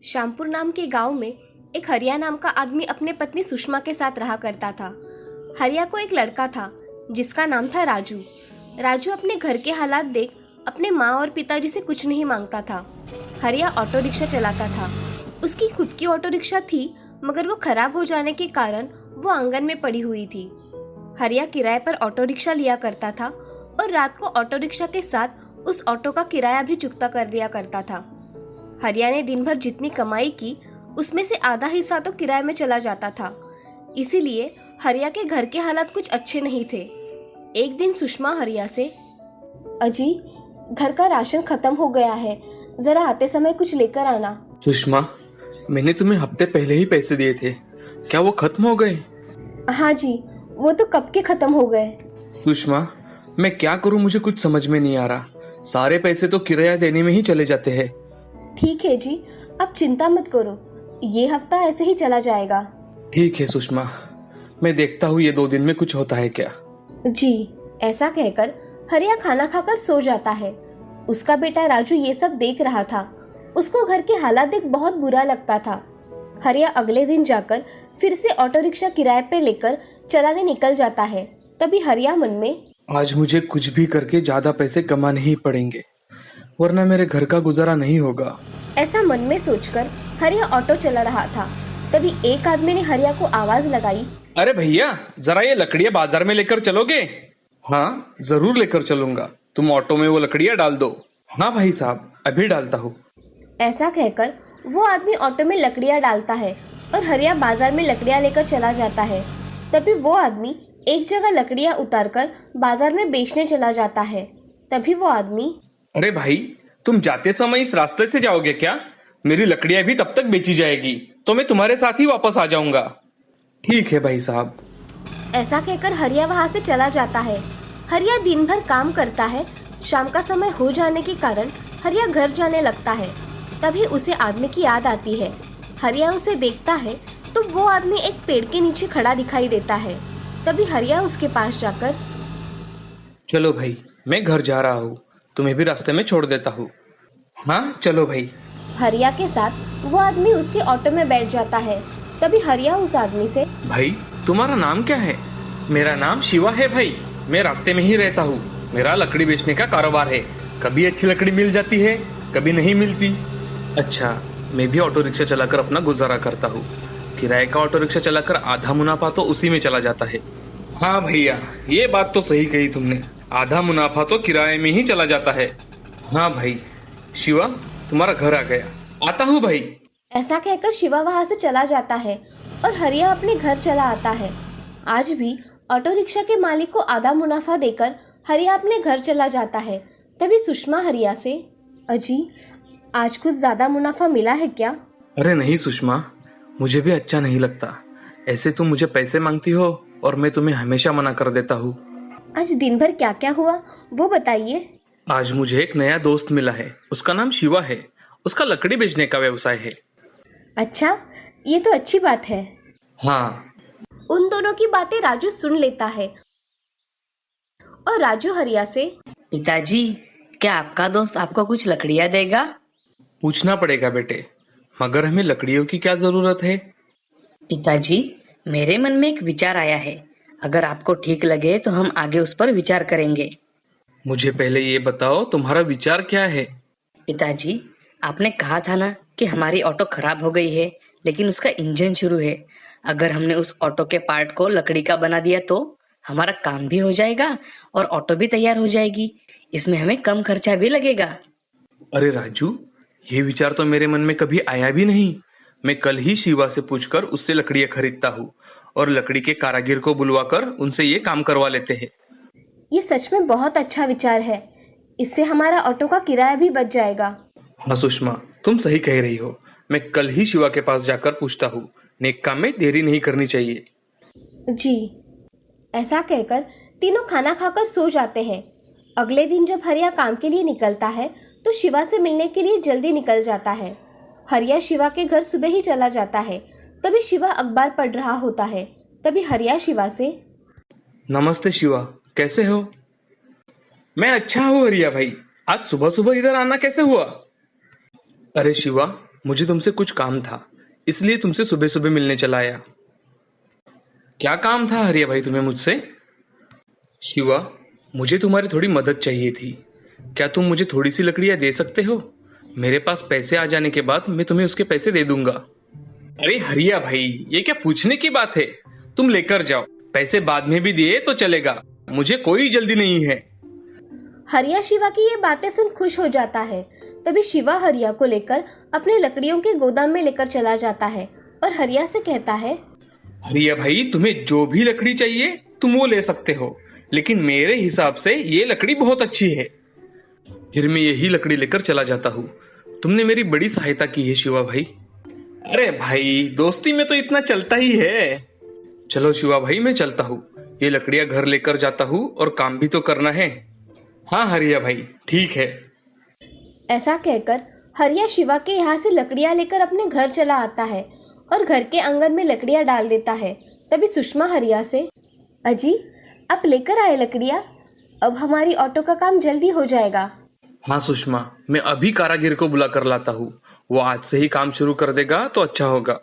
श्यामपुर नाम के गांव में एक हरिया नाम का आदमी अपने पत्नी सुषमा के साथ रहा करता था। हरिया को एक लड़का था जिसका नाम था राजू। राजू अपने घर के हालात देख अपने माँ और पिताजी से कुछ नहीं मांगता था। हरिया ऑटो रिक्शा चलाता था। उसकी खुद की ऑटो रिक्शा थी, मगर वो खराब हो जाने के कारण वो आंगन में पड़ी हुई थी। हरिया किराए पर ऑटो रिक्शा लिया करता था और रात को ऑटो रिक्शा के साथ उस ऑटो का किराया भी चुकता कर दिया करता था। हरिया ने दिन भर जितनी कमाई की उसमें से आधा हिस्सा तो किराए में चला जाता था। इसीलिए हरिया के घर के हालात कुछ अच्छे नहीं थे। एक दिन सुषमा हरिया से, अजी घर का राशन खत्म हो गया है, जरा आते समय कुछ लेकर आना। सुषमा, मैंने तुम्हें हफ्ते पहले ही पैसे दिए थे, क्या वो खत्म हो गए? हाँ जी, वो तो कब के खत्म हो गए। सुषमा, मैं क्या करूं, मुझे कुछ समझ में नहीं आ रहा। सारे पैसे तो किराया देने में ही चले जाते हैं। ठीक है जी, अब चिंता मत करो, ये हफ्ता ऐसे ही चला जाएगा। ठीक है सुषमा, मैं देखता हूँ ये 2 दिन में कुछ होता है क्या। जी। ऐसा कहकर हरिया खाना खाकर सो जाता है। उसका बेटा राजू ये सब देख रहा था। उसको घर के हालात देख बहुत बुरा लगता था। हरिया अगले दिन जाकर फिर से ऑटो रिक्शा किराए पे लेकर चलाने निकल जाता है। तभी हरिया मन में, आज मुझे कुछ भी करके ज्यादा पैसे कमाने ही पड़ेंगे, वरना मेरे घर का गुजारा नहीं होगा, ऐसा मन में सोचकर हरिया ऑटो चला रहा था। तभी एक आदमी ने हरिया को आवाज लगाई, अरे भैया, जरा ये लकड़ियाँ बाजार में लेकर चलोगे? हाँ जरूर लेकर चलूंगा, तुम ऑटो में वो लकड़ियाँ डाल दो। हाँ भाई साहब, अभी डालता हूँ। ऐसा कहकर वो आदमी ऑटो में लकड़ियाँ डालता है और हरिया बाजार में लकड़ियाँ लेकर चला जाता है। तभी वो आदमी एक जगह लकड़ियाँ उतारकर बाजार में बेचने चला जाता है। तभी वो आदमी, अरे भाई, तुम जाते समय इस रास्ते से जाओगे क्या? मेरी लकड़ियाँ भी तब तक बेची जाएगी तो मैं तुम्हारे साथ ही वापस आ जाऊंगा। ठीक है भाई साहब। ऐसा कहकर हरिया वहाँ से चला जाता है। हरिया दिन भर काम करता है। शाम का समय हो जाने के कारण हरिया घर जाने लगता है। तभी उसे आदमी की याद आती है। हरिया उसे देखता है तो वो आदमी एक पेड़ के नीचे खड़ा दिखाई देता है। तभी हरिया उसके पास जाकर, चलो भाई, मैं घर जा रहा हूँ, तुम्हें भी रास्ते में छोड़ देता हूँ। हाँ चलो भाई। हरिया के साथ वो आदमी उसके ऑटो में बैठ जाता है। तभी हरिया उस आदमी से, भाई तुम्हारा नाम क्या है? मेरा नाम शिवा है भाई, मैं रास्ते में ही रहता हूँ। मेरा लकड़ी बेचने का कारोबार है, कभी अच्छी लकड़ी मिल जाती है, कभी नहीं मिलती। अच्छा, मैं भी ऑटो रिक्शा चलाकर अपना गुजारा करता हूँ। किराए का ऑटो रिक्शा चलाकर आधा मुनाफा तो उसी में चला जाता है। हाँ भैया, ये बात तो सही कही तुमने, आधा मुनाफा तो किराए में ही चला जाता है। हाँ भाई। शिवा, तुम्हारा घर आ गया, आता हूँ भाई। ऐसा कहकर शिवा वहाँ से चला जाता है और हरिया अपने घर चला आता है। आज भी ऑटो रिक्शा के मालिक को आधा मुनाफा देकर हरिया अपने घर चला जाता है। तभी सुषमा हरिया से, अजी आज कुछ ज्यादा मुनाफा मिला है क्या? अरे नहीं सुषमा, मुझे भी अच्छा नहीं लगता। ऐसे तुम मुझे पैसे मांगती हो और मैं तुम्हें हमेशा मना कर देता हूँ। आज दिन भर क्या क्या हुआ वो बताइए। आज मुझे एक नया दोस्त मिला है, उसका नाम शिवा है। उसका लकड़ी बेचने का व्यवसाय है। अच्छा, ये तो अच्छी बात है। हाँ। उन दोनों की बातें राजू सुन लेता है और राजू हरिया से, पिताजी, क्या आपका दोस्त आपको कुछ लकड़ियाँ देगा? पूछना पड़ेगा बेटे, मगर हमें लकड़ियों की क्या जरूरत है? पिताजी, मेरे मन में एक विचार आया है, अगर आपको ठीक लगे तो हम आगे उस पर विचार करेंगे। मुझे पहले ये बताओ, तुम्हारा विचार क्या है? पिताजी, आपने कहा था ना कि हमारी ऑटो खराब हो गई है, लेकिन उसका इंजन शुरू है। अगर हमने उस ऑटो के पार्ट को लकड़ी का बना दिया तो हमारा काम भी हो जाएगा और ऑटो भी तैयार हो जाएगी। इसमें हमें कम खर्चा भी लगेगा। अरे राजू, ये विचार तो मेरे मन में कभी आया भी नहीं। मैं कल ही शिवा से पूछकर उससे लकड़ियाँ खरीदता हूँ और लकड़ी के कारीगर को बुलवाकर उनसे ये काम करवा लेते हैं। ये सच में बहुत अच्छा विचार है। इससे हमारा ऑटो का किराया भी बच जाएगा। हाँ सुषमा, तुम सही कह रही हो। मैं कल ही शिवा के पास जाकर पूछता हूँ। नेक काम में देरी नहीं करनी चाहिए। जी। ऐसा कहकर तीनों खाना खाकर सो जाते हैं। अगले दिन जब हरिया काम के लिए निकलता है तो शिवा से मिलने के लिए जल्दी निकल जाता है। हरिया शिवा के घर सुबह ही चला जाता है। तभी शिवा अखबार पढ़ रहा होता है। तभी हरिया शिवा से, नमस्ते शिवा, कैसे हो? मैं अच्छा हूँ हरिया भाई, आज सुबह सुबह इधर आना कैसे हुआ? अरे शिवा, मुझे तुमसे कुछ काम था, इसलिए तुमसे सुबह सुबह मिलने चला आया। क्या काम था हरिया भाई तुम्हें मुझसे? शिवा, मुझे तुम्हारी थोड़ी मदद चाहिए थी। क्या तुम मुझे थोड़ी सी लकड़ियां दे सकते हो? मेरे पास पैसे आ जाने के बाद मैं तुम्हें उसके पैसे दे दूंगा। अरे हरिया भाई, ये क्या पूछने की बात है? तुम लेकर जाओ, पैसे बाद में भी दिए तो चलेगा, मुझे कोई जल्दी नहीं है। हरिया शिवा की ये बातें सुन खुश हो जाता है। तभी शिवा हरिया को लेकर अपने लकड़ियों के गोदाम में लेकर चला जाता है और हरिया से कहता है, हरिया भाई, तुम्हें जो भी लकड़ी चाहिए तुम वो ले सकते हो, लेकिन मेरे हिसाब से ये लकड़ी बहुत अच्छी है। फिर मैं यही लकड़ी लेकर चला जाता हूँ। तुमने मेरी बड़ी सहायता की है शिवा भाई। अरे भाई, दोस्ती में तो इतना चलता ही है। चलो शिवा भाई, मैं चलता हूँ। ये लकड़ियां घर लेकर जाता हूँ और काम भी तो करना है। हाँ हरिया भाई, ठीक है। ऐसा कहकर हरिया शिवा के यहाँ से लकड़ियाँ लेकर अपने घर चला आता है और घर के आंगन में लकड़ियाँ डाल देता है। तभी सुषमा हरिया से, अजी आप लेकर आए लकड़ियाँ, अब हमारी ऑटो का काम जल्दी हो जाएगा। हाँ सुषमा, मैं अभी कारागिर को बुला कर लाता हूँ। वो आज से ही काम शुरू कर देगा तो अच्छा होगा।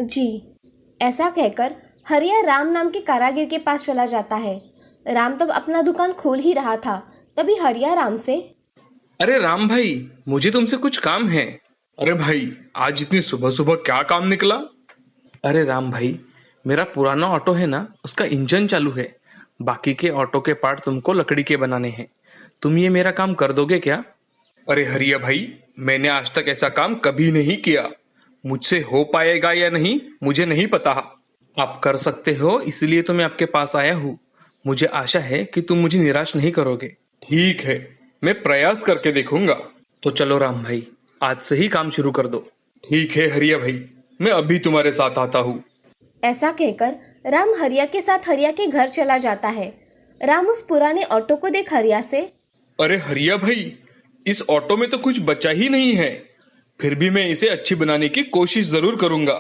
जी। ऐसा कहकर हरिया राम नाम के कारागिर के पास चला जाता है। राम तब अपना दुकान खोल ही रहा था। तभी हरिया राम से, अरे राम भाई, मुझे तुमसे कुछ काम है। अरे भाई, आज इतनी सुबह सुबह क्या काम निकला? अरे राम भाई, मेरा पुराना ऑटो है ना, उसका इंजन चालू है। बाकी के ऑटो के पार्ट तुमको लकड़ी के बनाने हैं। तुम ये मेरा काम कर दोगे क्या? अरे हरिया भाई, मैंने आज तक ऐसा काम कभी नहीं किया। मुझसे हो पाएगा या नहीं मुझे नहीं पता। आप कर सकते हो, इसलिए तो मैं आपके पास आया हूँ। मुझे आशा है कि तुम मुझे निराश नहीं करोगे। ठीक है, मैं प्रयास करके देखूंगा। तो चलो राम भाई, आज से ही काम शुरू कर दो। ठीक है हरिया भाई, मैं अभी तुम्हारे साथ आता हूँ। ऐसा कहकर राम हरिया के साथ हरिया के घर चला जाता है। राम उस पुराने ऑटो को देख हरिया से, अरे हरिया भाई, इस ऑटो में तो कुछ बचा ही नहीं है। फिर भी मैं इसे अच्छी बनाने की कोशिश जरूर करूंगा।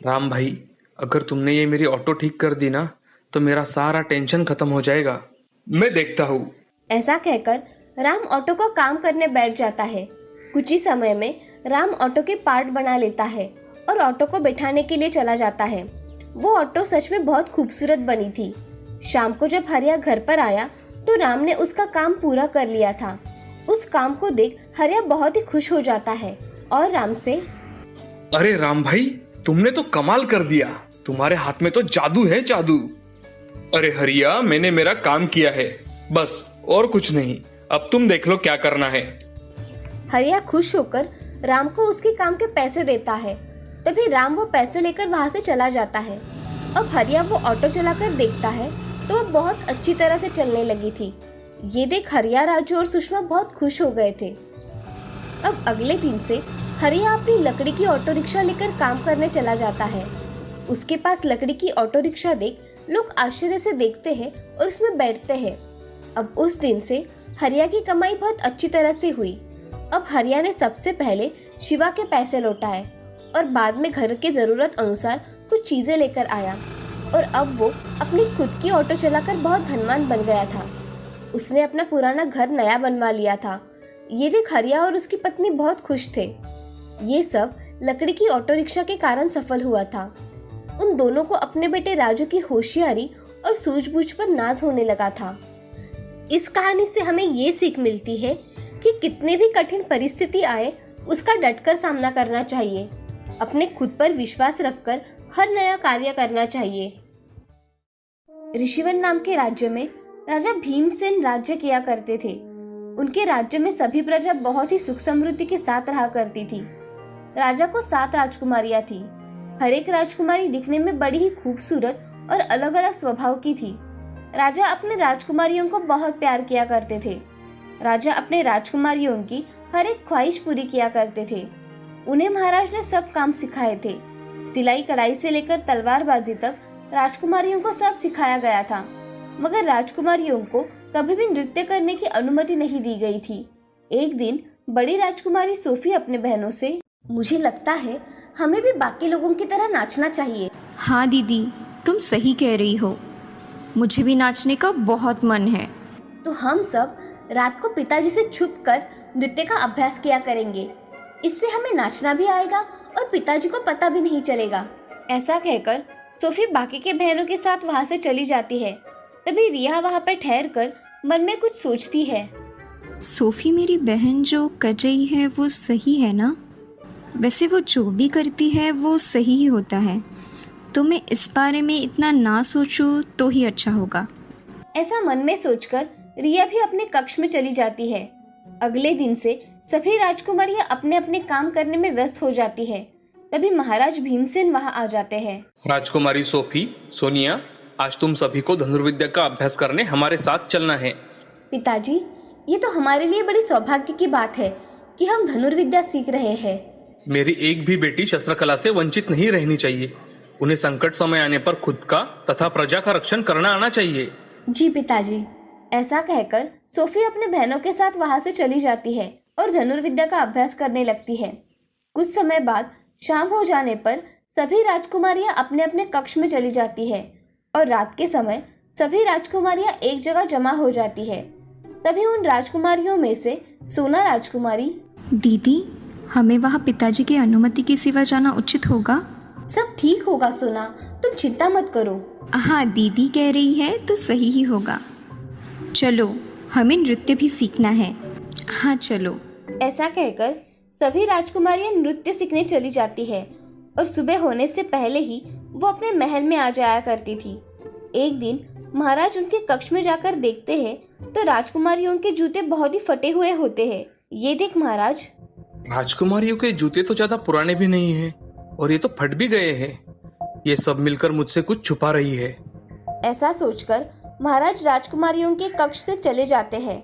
राम भाई, अगर तुमने ये मेरी ऑटो ठीक कर दी ना, तो मेरा सारा टेंशन खत्म हो जाएगा। मैं देखता हूँ। ऐसा कहकर राम ऑटो का काम करने बैठ जाता है। कुछ ही समय में राम ऑटो के पार्ट बना लेता है और ऑटो को बैठाने के लिए चला जाता है। वो ऑटो सच में बहुत खूबसूरत बनी थी। शाम को जब हरिया घर पर आया तो राम ने उसका काम पूरा कर लिया था। उस काम को देख हरिया बहुत ही खुश हो जाता है और राम से, अरे राम भाई, तुमने तो कमाल कर दिया। तुम्हारे हाथ में तो जादू है, जादू। अरे हरिया, मैंने मेरा काम किया है, बस और कुछ नहीं। अब तुम देख लो क्या करना है। हरिया खुश होकर राम को उसके काम के पैसे देता है। तभी राम वो पैसे लेकर वहाँ से चला जाता है। अब हरिया वो ऑटो चलाकर देखता है तो वो बहुत अच्छी तरह से चलने लगी थी। ये देख हरिया, राजू और सुषमा बहुत खुश हो गए थे। अब अगले दिन से हरिया अपनी लकड़ी की ऑटो रिक्शा लेकर काम करने चला जाता है। उसके पास लकड़ी की ऑटो रिक्शा देख लोग आश्चर्य से देखते हैं और उसमें बैठते हैं। अब उस दिन से हरिया की कमाई बहुत अच्छी तरह से हुई। अब हरिया ने सबसे पहले शिवा के पैसे लौटाए और बाद में घर के जरूरत अनुसार कुछ चीजें लेकर आया और अब वो अपनी खुद की ऑटो चलाकर बहुत धनवान बन गया था। उसने अपना पुराना घर नया बनवा लिया था। ये देख हरिया और उसकी पत्नी बहुत खुश थे। ये सब लकड़ी की ऑटो रिक्शा के कारण सफल हुआ था। उन दोनों को अपने बेटे राजू की होशियारी और सूझबूझ पर नाज होने लगा था। इस कहानी से हमें ये सीख मिलती है कि कितने भी कठिन परिस्थिति आए उसका डटकर सामना करना चाहिए। अपने खुद पर विश्वास रखकर हर नया कार्य करना चाहिए। ऋषिवन नाम के राज्य में राजा भीमसेन राज्य किया करते थे। उनके राज्य में सभी प्रजा बहुत ही सुख समृद्धि के साथ रहा करती थी। राजा को 7 राजकुमारियां थी। हर एक राजकुमारी दिखने में बड़ी ही खूबसूरत और अलग अलग स्वभाव की थी। राजा अपने राजकुमारियों को बहुत प्यार किया करते थे। राजा अपने राजकुमारियों की हर एक ख्वाहिश पूरी किया करते थे। उन्हें महाराज ने सब काम सिखाए थे। सिलाई कढ़ाई से लेकर तलवारबाजी तक राजकुमारियों को सब सिखाया गया था। मगर राजकुमारियों को कभी भी नृत्य करने की अनुमति नहीं दी गई थी। एक दिन बड़ी राजकुमारी सोफी अपने बहनों से, मुझे लगता है हमें भी बाकी लोगों की तरह नाचना चाहिए। हाँ दीदी, तुम सही कह रही हो, मुझे भी नाचने का बहुत मन है। तो हम सब रात को पिताजी से छुपकर नृत्य का अभ्यास किया करेंगे। इससे हमें नाचना भी आएगा और पिताजी को पता भी नहीं चलेगा। ऐसा कहकर सोफी बाकी के बहनों के साथ वहाँ से चली जाती है। तभी रिया वहाँ पर ठहर कर मन में कुछ सोचती है। सोफ़ी मेरी बहन जो कर रही है वो सही है ना? वैसे वो जो भी करती है वो सही ही होता है, तो मैं इस बारे में इतना ना सोचूं तो ही अच्छा होगा। ऐसा मन में सोचकर रिया भी अपने कक्ष में चली जाती है। अगले दिन से सभी राजकुमारियां अपने अपने काम करने में व्यस्त हो जाती है। तभी महाराज भीमसेन वहां आ जाते हैं। राजकुमारी सोफी, सोनिया, आज तुम सभी को धनुर्विद्या का अभ्यास करने हमारे साथ चलना है। पिताजी, ये तो हमारे लिए बड़ी सौभाग्य की बात है कि हम धनुर्विद्या सीख रहे हैं। मेरी एक भी बेटी शस्त्रकला से वंचित नहीं रहनी चाहिए। उन्हें संकट समय आने पर खुद का तथा प्रजा का रक्षण करना आना चाहिए। जी पिताजी। ऐसा कहकर सोफी अपने बहनों के साथ वहां से चली जाती है और धनुर्विद्या का अभ्यास करने लगती है। कुछ समय बाद शाम हो जाने पर सभी राजकुमारियां अपने अपने कक्ष में चली जाती है और रात के समय सभी राजकुमारियां एक जगह जमा हो जाती है। तभी उन राजकुमारियों में से सोना राजकुमारी, दीदी, हमें वहाँ पिताजी की अनुमति के सिवा जाना उचित होगा? सब ठीक होगा सोना, तुम चिंता मत करो। हाँ, दीदी कह रही है तो सही ही होगा। चलो, हमें नृत्य भी सीखना है। हाँ चलो। ऐसा कहकर सभी राजकुमारियां नृत्य सीखने चली जाती है और सुबह होने से पहले ही वो अपने महल में आ जाया करती थी। एक दिन महाराज उनके कक्ष में जाकर देखते हैं तो राजकुमारियों के जूते बहुत ही फटे हुए होते हैं। ये देख महाराज। राजकुमारियों के जूते तो ज्यादा पुराने भी नहीं हैं और ये तो फट भी गए हैं। ये सब मिलकर मुझसे कुछ छुपा रही है। ऐसा सोचकर महाराज राजकुमारियों के कक्ष से चले जाते हैं।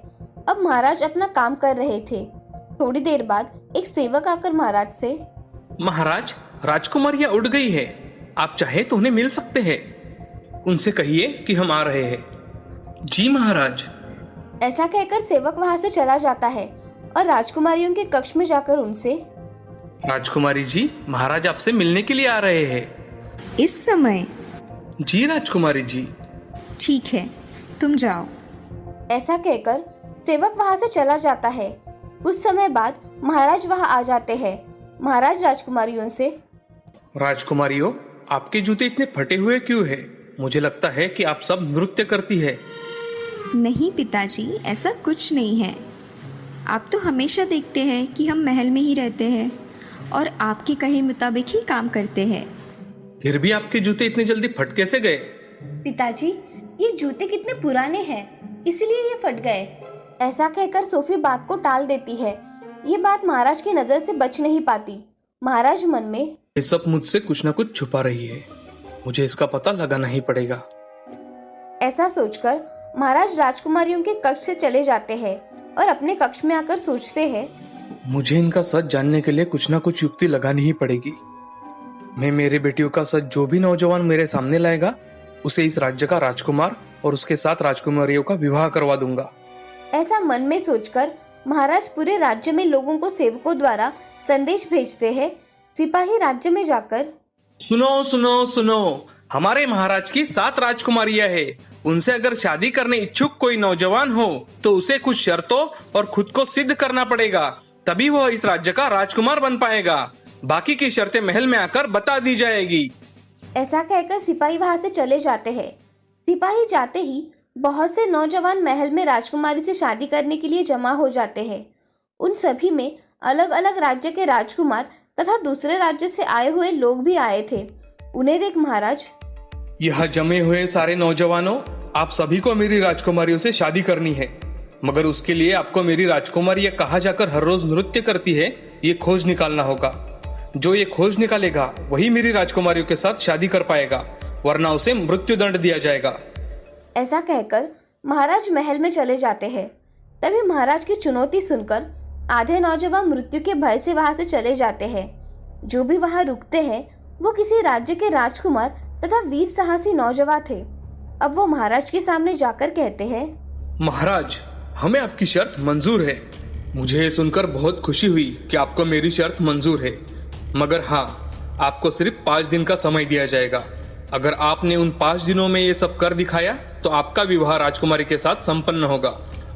अब महाराज अपना काम कर रहे थे। थोड़ी देर बाद एक सेवक आकर महाराज से, महाराज, राजकुमारियां उड़ गई है। आप चाहे तो उन्हें मिल सकते हैं। उनसे कहिए कि हम आ रहे हैं। जी महाराज। ऐसा कहकर सेवक वहां से चला जाता है और राजकुमारियों के कक्ष में जाकर उनसे, राजकुमारी जी, महाराज आपसे मिलने के लिए आ रहे हैं। इस समय? जी राजकुमारी जी। ठीक है, तुम जाओ। ऐसा कहकर सेवक वहां से चला जाता है। कुछ समय बाद महाराज वहां आ जाते हैं। महाराज राजकुमारियों से, राजकुमारियों, आपके जूते इतने फटे हुए क्यों हैं? मुझे लगता है कि आप सब नृत्य करती है। नहीं पिताजी, ऐसा कुछ नहीं है। आप तो हमेशा देखते हैं कि हम महल में ही रहते हैं और आपके कहे मुताबिक ही काम करते हैं। फिर भी आपके जूते इतने जल्दी फट कैसे गए? पिताजी, ये जूते कितने पुराने हैं, इसलिए ये फट गए। ऐसा कहकर सोफी बात को टाल देती है। ये बात महाराज की नजर से बच नहीं पाती। महाराज मन में, ये सब मुझसे कुछ न कुछ छुपा रही है। मुझे इसका पता लगाना ही पड़ेगा। ऐसा सोचकर महाराज राजकुमारियों के कक्ष से चले जाते हैं और अपने कक्ष में आकर सोचते हैं, मुझे इनका सच जानने के लिए कुछ ना कुछ युक्ति लगानी ही पड़ेगी। मैं मेरे बेटियों का सच जो भी नौजवान मेरे सामने लाएगा, उसे इस राज्य का राजकुमार और उसके साथ राजकुमारियों का विवाह करवा दूंगा। ऐसा मन में सोचकर महाराज पूरे राज्य में लोगों को सेवकों द्वारा संदेश भेजते हैं। सिपाही राज्य में जाकर, सुनो सुनो सुनो, हमारे महाराज की 7 राजकुमारियां हैं। उनसे अगर शादी करने इच्छुक कोई नौजवान हो तो उसे कुछ शर्तों और खुद को सिद्ध करना पड़ेगा, तभी वह इस राज्य का राजकुमार बन पाएगा। बाकी की शर्तें महल में आकर बता दी जाएगी। ऐसा कहकर सिपाही वहां से चले जाते हैं। सिपाही जाते ही बहुत से नौजवान महल में राजकुमारी से शादी करने के लिए जमा हो जाते हैं। उन सभी में अलग अलग राज्य के राजकुमार तथा दूसरे राज्य से आए हुए लोग भी आए थे। उन्हें देख महाराज, यहाँ जमे हुए सारे नौजवानों, आप सभी को मेरी राजकुमारियों से शादी करनी है, मगर उसके लिए आपको मेरी राजकुमारी कहाँ जाकर हर रोज नृत्य करती है, ये खोज निकालना होगा। जो ये खोज निकालेगा वही मेरी राजकुमारियों के साथ शादी कर पाएगा, वरना उसे मृत्यु दंड दिया जाएगा। ऐसा कहकर महाराज महल में चले जाते हैं। तभी महाराज की चुनौती सुनकर आधे नौजवान मृत्यु के भय से वहां से चले जाते हैं। जो भी वहां रुकते हैं वो किसी राज्य के राजकुमार तथा वीर साहसी नौजवान थे। अब वो महाराज के सामने जाकर कहते हैं, महाराज, हमें आपकी शर्त मंजूर है। मुझे ये सुनकर बहुत खुशी हुई कि आपको मेरी शर्त मंजूर है, मगर हाँ, आपको सिर्फ 5 दिन का समय दिया जाएगा। अगर आपने उन 5 दिनों में ये सब कर दिखाया तो आपका विवाह राजकुमारी के साथ संपन्न होगा,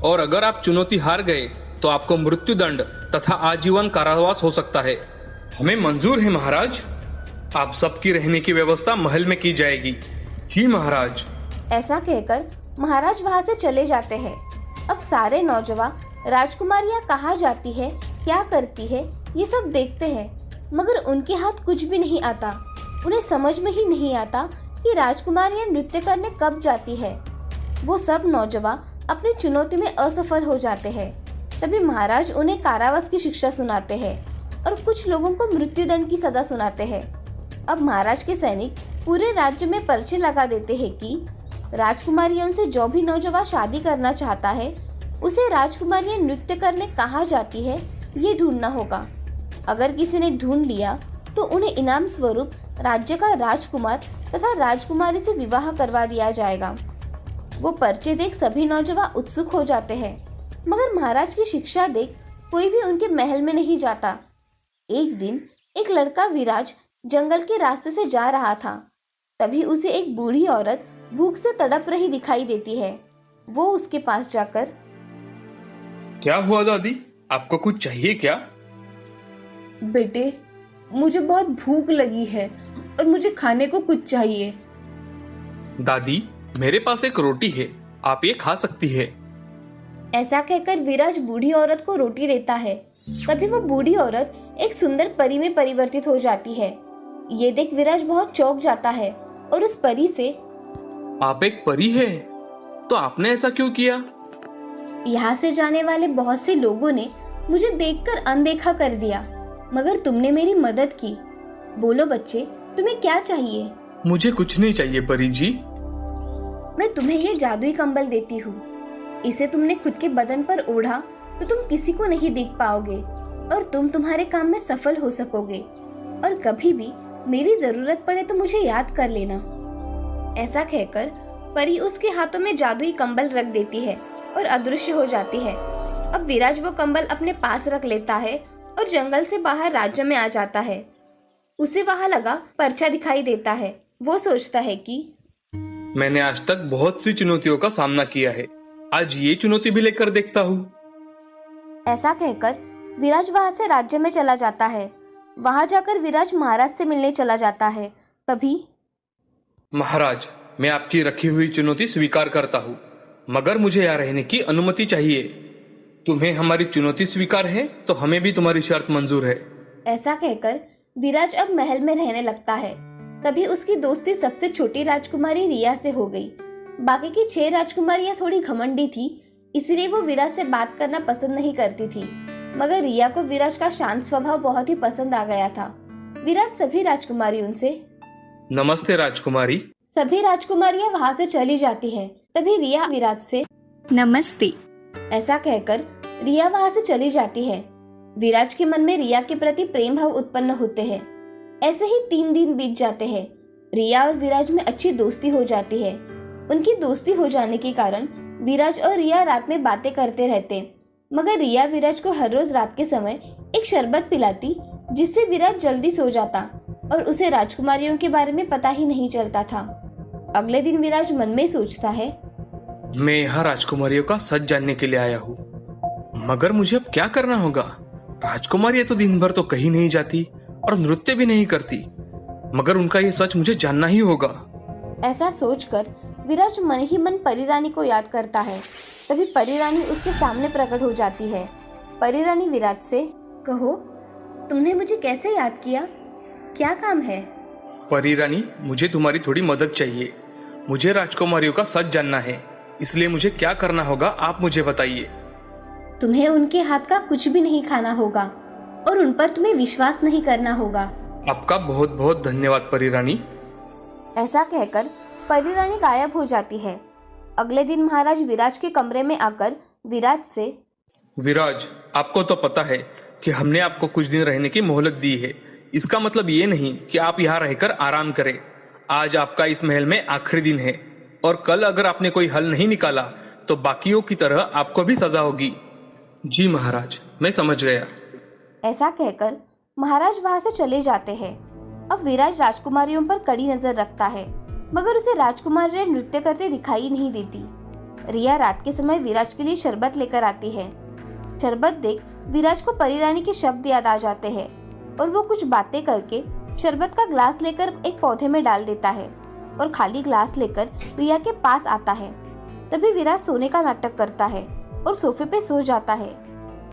और अगर आप चुनौती हार गए तो आपको मृत्युदंड तथा आजीवन कारावास हो सकता है। हमें मंजूर है महाराज। आप सबकी रहने की व्यवस्था महल में की जाएगी। जी महाराज। ऐसा कहकर महाराज वहाँ से चले जाते हैं। अब सारे नौजवान राजकुमारियाँ कहाँ जाती है, क्या करती है, ये सब देखते हैं, मगर उनके हाथ कुछ भी नहीं आता। उन्हें समझ में ही नहीं आता कि राजकुमारियाँ नृत्य करने कब जाती है। वो सब नौजवान अपनी चुनौती में असफल हो जाते हैं। तभी महाराज उन्हें कारावास की शिक्षा सुनाते हैं और कुछ लोगों को मृत्युदंड की सजा सुनाते हैं। अब महाराज के सैनिक पूरे राज्य में पर्चे लगा देते हैं कि राजकुमारियों से जो भी नौजवान शादी करना चाहता है, उसे राजकुमारियां नृत्य करने कहाँ जाती है ये ढूंढना होगा। अगर किसी ने ढूंढ लिया तो उन्हें इनाम स्वरूप राज्य का राजकुमार तथा राजकुमारी से विवाह करवा दिया जाएगा। वो पर्चे देख सभी नौजवान उत्सुक हो जाते हैं, मगर महाराज की शिक्षा देख कोई भी उनके महल में नहीं जाता। एक दिन एक लड़का विराज जंगल के रास्ते से जा रहा था। तभी उसे एक बूढ़ी औरत भूख से तड़प रही दिखाई देती है। वो उसके पास जाकर, क्या हुआ दादी, आपको कुछ चाहिए क्या? बेटे, मुझे बहुत भूख लगी है और मुझे खाने को कुछ चाहिए। दादी, मेरे पास एक रोटी है, आप ये खा सकती है। ऐसा कहकर विराज बूढ़ी औरत को रोटी देता है। तभी वो बूढ़ी औरत एक सुंदर परी में परिवर्तित हो जाती है। ये देख विराज बहुत चौंक जाता है और उस परी से, आप एक परी है, तो आपने ऐसा क्यों किया? यहाँ से जाने वाले बहुत से लोगों ने मुझे देखकर अनदेखा कर दिया, मगर तुमने मेरी मदद की। बोलो बच्चे, तुम्हें क्या चाहिए? मुझे कुछ नहीं चाहिए परी जी। मैं तुम्हें ये जादुई कंबल देती हूँ। इसे तुमने खुद के बदन पर ओढ़ा तो तुम किसी को नहीं देख पाओगे और तुम तुम्हारे काम में सफल हो सकोगे। और कभी भी मेरी जरूरत पड़े तो मुझे याद कर लेना। ऐसा कहकर परी उसके हाथों में जादुई कंबल रख देती है और अदृश्य हो जाती है। अब विराज वो कंबल अपने पास रख लेता है और जंगल से बाहर राज्य में आ जाता है। उसे वहां लगा पर्चा दिखाई देता है। वो सोचता है कि मैंने आज तक बहुत सी चुनौतियों का सामना किया है, आज ये चुनौती भी लेकर देखता हूँ। ऐसा कहकर विराज वहां से राज्य में चला जाता है। वहां जाकर विराज महाराज से मिलने चला जाता है। तभी, महाराज, मैं आपकी रखी हुई चुनौती स्वीकार करता हूँ, मगर मुझे यहाँ रहने की अनुमति चाहिए। तुम्हें हमारी चुनौती स्वीकार है तो हमें भी तुम्हारी शर्त मंजूर है। ऐसा कहकर विराज अब महल में रहने लगता है। तभी उसकी दोस्ती सबसे छोटी राजकुमारी रिया से हो गई। बाकी की 6 राजकुमारियां थोड़ी घमंडी थी, इसलिए वो विराज से बात करना पसंद नहीं करती थी। मगर रिया को विराज का शांत स्वभाव बहुत ही पसंद आ गया था। विराज सभी राजकुमारियों से, नमस्ते राजकुमारी। सभी राजकुमारियां वहां से चली जाती है। तभी रिया विराज से, नमस्ते। ऐसा कहकर रिया वहां से चली जाती है। विराज के मन में रिया के प्रति प्रेम भाव उत्पन्न होते हैं। ऐसे ही 3 दिन बीत जाते हैं। रिया और विराज में अच्छी दोस्ती हो जाती है। उनकी दोस्ती हो जाने के कारण विराज और रिया रात में बातें करते रहते, मगर रिया विराज को हर रोज रात के समय एक शरबत पिलाती, जिससे विराज जल्दी सो जाता और उसे राजकुमारियों के बारे में पता ही नहीं चलता था। अगले दिन विराज मन में सोचता है, मैं यहाँ राजकुमारियों का सच जानने के लिए आया हूँ, मगर मुझे अब क्या करना होगा? राजकुमारियां तो दिन भर तो कहीं नहीं जाती और नृत्य भी नहीं करती, मगर उनका ये सच मुझे जानना ही होगा। ऐसा सोचकर विराज मन ही मन परी रानी को याद करता है। तभी परी रानी उसके सामने प्रकट हो जाती है। परी रानी विराज से, कहो, तुमने मुझे कैसे याद किया? क्या काम है? परी रानी, मुझे तुम्हारी थोड़ी मदद चाहिए। मुझे राजकुमारियों का सच जानना है, इसलिए मुझे क्या करना होगा आप मुझे बताइए। तुम्हें उनके हाथ का कुछ भी नहीं खाना होगा और उन पर तुम्हें विश्वास नहीं करना होगा। आपका बहुत बहुत धन्यवाद परी रानी। ऐसा कहकर परी रानी गायब हो जाती है। अगले दिन महाराज विराज के कमरे में आकर विराज से, विराज, आपको तो पता है कि हमने आपको कुछ दिन रहने की मोहलत दी है। इसका मतलब ये नहीं कि आप यहाँ रहकर आराम करें। आज आपका इस महल में आखिरी दिन है और कल अगर आपने कोई हल नहीं निकाला तो बाकियों की तरह आपको भी सजा होगी। जी महाराज, मैं समझ गया। ऐसा कहकर महाराज वहां से चले जाते हैं। अब विराज राजकुमारियों पर कड़ी नजर रखता है, मगर उसे राजकुमारियां नृत्य करते दिखाई नहीं देती। रिया रात के समय विराज के लिए शरबत लेकर आती है। शरबत देख विराज को परी रानी के शब्द याद आ जाते हैं और वो कुछ बातें करके शरबत का ग्लास लेकर एक पौधे में डाल देता है और खाली ग्लास लेकर रिया के पास आता है। तभी विराज सोने का नाटक करता है और सोफे पे सो जाता है।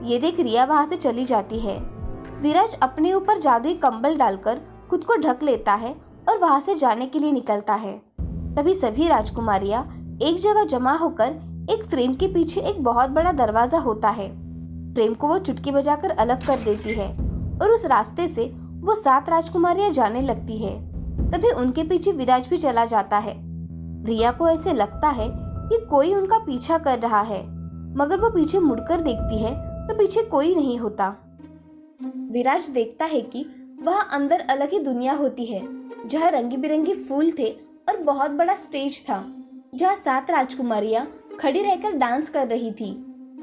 ये देख रिया वहाँ से चली जाती है। विराज अपने ऊपर जादुई कंबल डालकर खुद को ढक लेता है और वहाँ से जाने के लिए निकलता है। तभी सभी राजकुमारियाँ एक जगह जमा होकर एक फ्रेम के पीछे एक बहुत बड़ा दरवाजा होता है। फ्रेम को वो चुटकी बजाकर अलग कर देती है और उस रास्ते से वो 7 राजकुमारियां जाने लगती है। तभी उनके पीछे विराज भी चला जाता है। रिया को ऐसे लगता है कि कोई उनका पीछा कर रहा है, मगर वो पीछे मुड़कर देखती है तो पीछे कोई नहीं होता। विराज देखता है कि वहाँ अंदर अलग ही दुनिया होती है, जहाँ रंगी बिरंगी फूल थे और बहुत बड़ा स्टेज था, जहाँ 7 राजकुमारियां खड़ी रहकर डांस कर रही थी।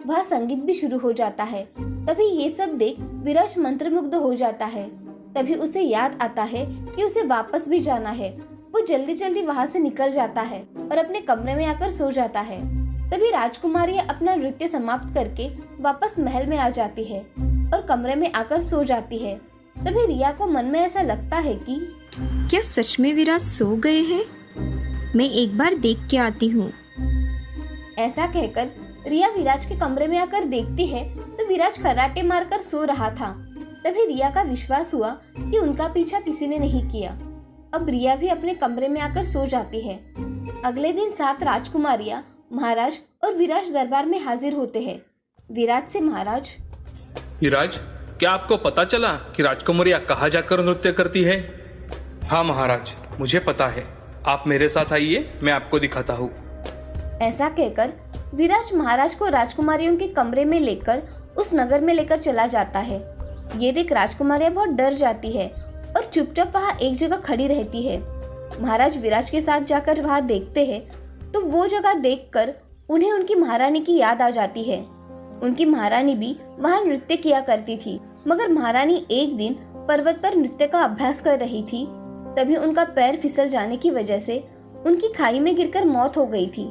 वह संगीत भी शुरू हो जाता है। तभी ये सब देख विराज मंत्रमुग्ध हो जाता है। तभी उसे याद आता है कि उसे वापस भी जाना है। वो जल्दी जल्दी वहाँ से निकल जाता है और अपने कमरे में आकर सो जाता है। तभी राजकुमारियां अपना नृत्य समाप्त करके वापस महल में आ जाती है और कमरे में आकर सो जाती है। तभी रिया को मन में ऐसा लगता है कि क्या सच में विराज सो गए हैं? मैं एक बार देख के आती हूँ। ऐसा कहकर रिया विराज के कमरे में आकर देखती है तो विराज खर्राटे मारकर सो रहा था। तभी रिया का विश्वास हुआ कि उनका पीछा किसी ने नहीं किया। अब रिया भी अपने कमरे में आकर सो जाती है। अगले दिन 7 राजकुमारियां महाराज और विराज दरबार में हाजिर होते हैं। विराज से महाराज, विराज, क्या आपको पता चला कि राजकुमारियां कहाँ जाकर नृत्य करती है? हाँ महाराज, मुझे पता है। आप मेरे साथ आइए, मैं आपको दिखाता हूँ। ऐसा कहकर विराज महाराज को राजकुमारियों के कमरे में लेकर उस नगर में लेकर चला जाता है। ये देख राजकुमारियां बहुत डर जाती है और चुपचाप वहाँ एक जगह खड़ी रहती है। महाराज विराज के साथ जाकर वहाँ देखते हैं तो वो जगह देखकर उन्हें उनकी महारानी की याद आ जाती है। उनकी महारानी भी वहाँ नृत्य किया करती थी, मगर महारानी एक दिन पर्वत पर नृत्य का अभ्यास कर रही थी। तभी उनका पैर फिसल जाने की वजह से उनकी खाई में गिरकर मौत हो गई थी।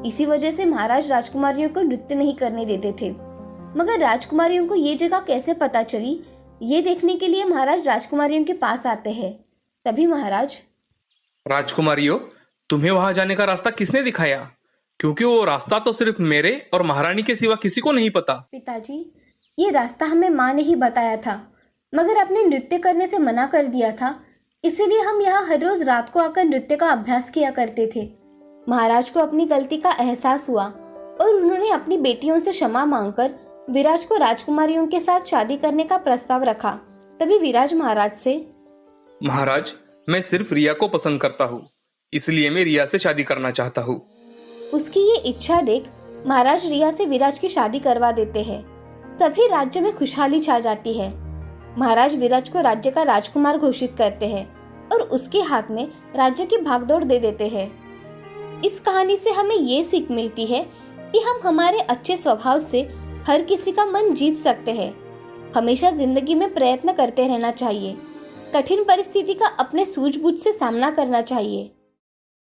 इसी वजह से महाराज राजकुमारियों को नृत्य नहीं करने देते थे। मगर राजकुमारियों को ये जगह कैसे पता चली, ये देखने के लिए महाराज राजकुमारियों के पास आते हैं। तभी महाराज, राजकुमारियों, तुम्हें वहां जाने का रास्ता किसने दिखाया? क्योंकि वो रास्ता तो सिर्फ मेरे और महारानी के सिवा किसी को नहीं पता। पिताजी, ये रास्ता हमें माँ ने ही बताया था, मगर आपने नृत्य करने से मना कर दिया था, इसीलिए हम यहाँ हर रोज रात को आकर नृत्य का अभ्यास किया करते थे। महाराज को अपनी गलती का एहसास हुआ और उन्होंने अपनी बेटियों से क्षमा मांगकर विराज को राजकुमारियों के साथ शादी करने का प्रस्ताव रखा। तभी विराज महाराज से, महाराज, मैं सिर्फ रिया को पसंद करता हूँ, इसलिए मैं रिया से शादी करना चाहता हूँ। उसकी ये इच्छा देख महाराज रिया से विराज की शादी करवा देते हैं। सभी राज्य में खुशहाली छा जाती है। महाराज विराज को राज्य का राजकुमार घोषित करते हैं और उसके हाथ में राज्य की भागदौड़ दे देते हैं। इस कहानी से हमें ये सीख मिलती है कि हम हमारे अच्छे स्वभाव से हर किसी का मन जीत सकते हैं। हमेशा जिंदगी में प्रयत्न करते रहना चाहिए। कठिन परिस्थिति का अपने सूझबूझ से सामना करना चाहिए।